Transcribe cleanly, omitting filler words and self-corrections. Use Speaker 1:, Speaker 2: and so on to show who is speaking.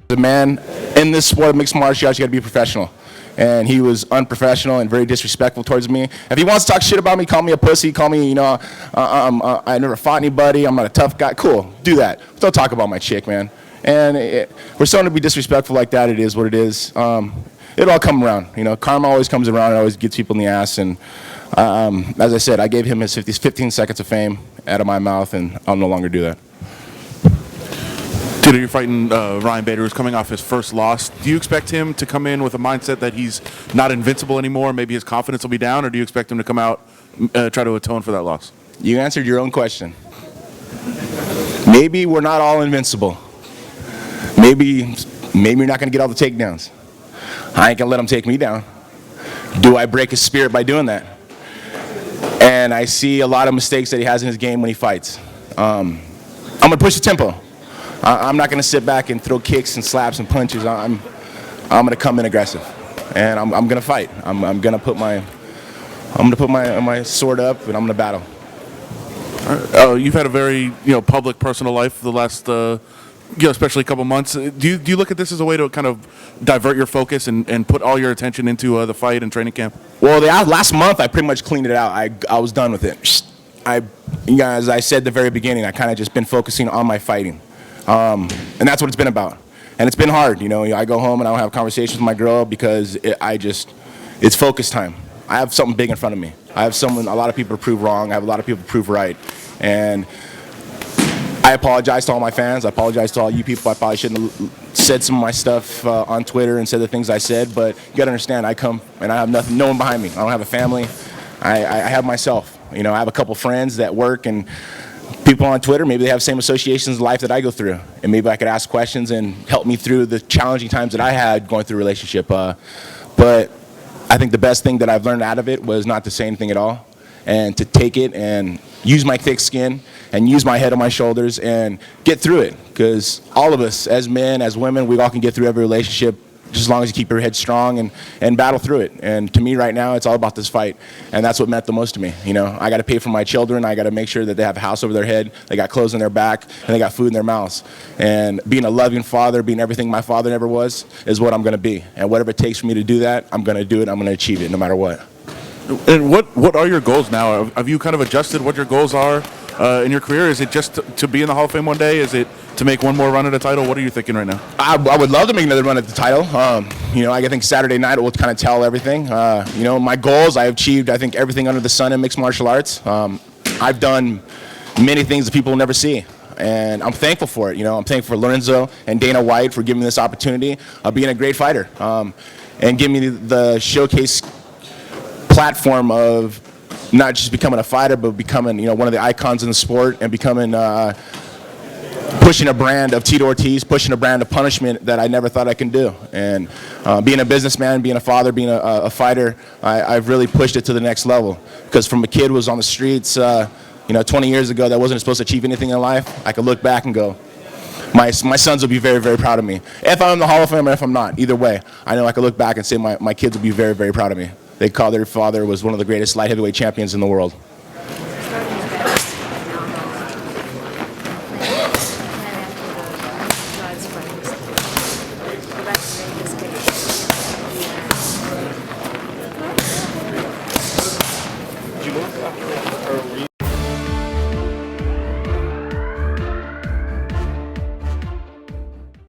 Speaker 1: The man in this sport of mixed martial arts, you got to be professional. And he was unprofessional and very disrespectful towards me. If he wants to talk shit about me, call me a pussy, call me, I never fought anybody, I'm not a tough guy. Cool, do that. Don't talk about my chick, man. And for someone to be disrespectful like that, it is what it is. It'll all come around. Karma always comes around. It always gets people in the ass. And as I said, I gave him his 15 seconds of fame out of my mouth, and I'll no longer do that.
Speaker 2: Tito, you're fighting Ryan Bader, who's coming off his first loss. Do you expect him to come in with a mindset that he's not invincible anymore? Maybe his confidence will be down, or do you expect him to come out, try to atone for that loss?
Speaker 1: You answered your own question. Maybe we're not all invincible. Maybe you're not going to get all the takedowns. I ain't going to let him take me down. Do I break his spirit by doing that? And I see a lot of mistakes that he has in his game when he fights. I'm going to push the tempo. I'm not going to sit back and throw kicks and slaps and punches. I'm going to come in aggressive, and I'm going to fight. I'm going to put my sword up, and I'm going to battle.
Speaker 2: You've had a very public, personal life the last especially a couple months. Do you look at this as a way to kind of divert your focus and put all your attention into the fight and training camp?
Speaker 1: Well, last month I pretty much cleaned it out. I was done with it. As I said at the very beginning, I kind of just been focusing on my fighting. And that's what it's been about. And it's been hard, I go home and I don't have conversations with my girl because it's focus time. I have something big in front of me. I have a lot of people to prove wrong. I have a lot of people to prove right. And I apologize to all my fans. I apologize to all you people. I probably shouldn't have said some of my stuff on Twitter and said the things I said, but you gotta understand, I come and I have no one behind me. I don't have a family. I have myself. I have a couple friends that work, and people on Twitter, maybe they have the same associations in life that I go through, and maybe I could ask questions and help me through the challenging times that I had going through a relationship. But I think the best thing that I've learned out of it was not to say anything at all, and to take it and use my thick skin and use my head on my shoulders and get through it. Because all of us, as men, as women, we all can get through every relationship just as long as you keep your head strong and battle through it. And to me right now, it's all about this fight. And that's what meant the most to me. I got to pay for my children. I got to make sure that they have a house over their head, they got clothes on their back, and they got food in their mouths. And being a loving father, being everything my father never was, is what I'm going to be. And whatever it takes for me to do that, I'm going to do it. I'm going to achieve it no matter what.
Speaker 2: And what are your goals now? Have you kind of adjusted what your goals are in your career? Is it just to be in the Hall of Fame one day? Is it to make one more run at a title? What are you thinking right now?
Speaker 1: I would love to make another run at the title. I think Saturday night will kind of tell everything. My goals, I have achieved, I think, everything under the sun in mixed martial arts. I've done many things that people will never see. And I'm thankful for it. I'm thankful for Lorenzo and Dana White for giving me this opportunity of being a great fighter and giving me the showcase platform of not just becoming a fighter, but becoming one of the icons in the sport and becoming pushing a brand of Tito Ortiz, pushing a brand of punishment that I never thought I could do. And being a businessman, being a father, being a fighter, I've really pushed it to the next level. Because from a kid who was on the streets 20 years ago that wasn't supposed to achieve anything in life, I could look back and go, my sons will be very, very proud of me. If I'm in the Hall of Fame or if I'm not, either way, I know I could look back and say my kids will be very, very proud of me. They call their father was one of the greatest light heavyweight champions in the world.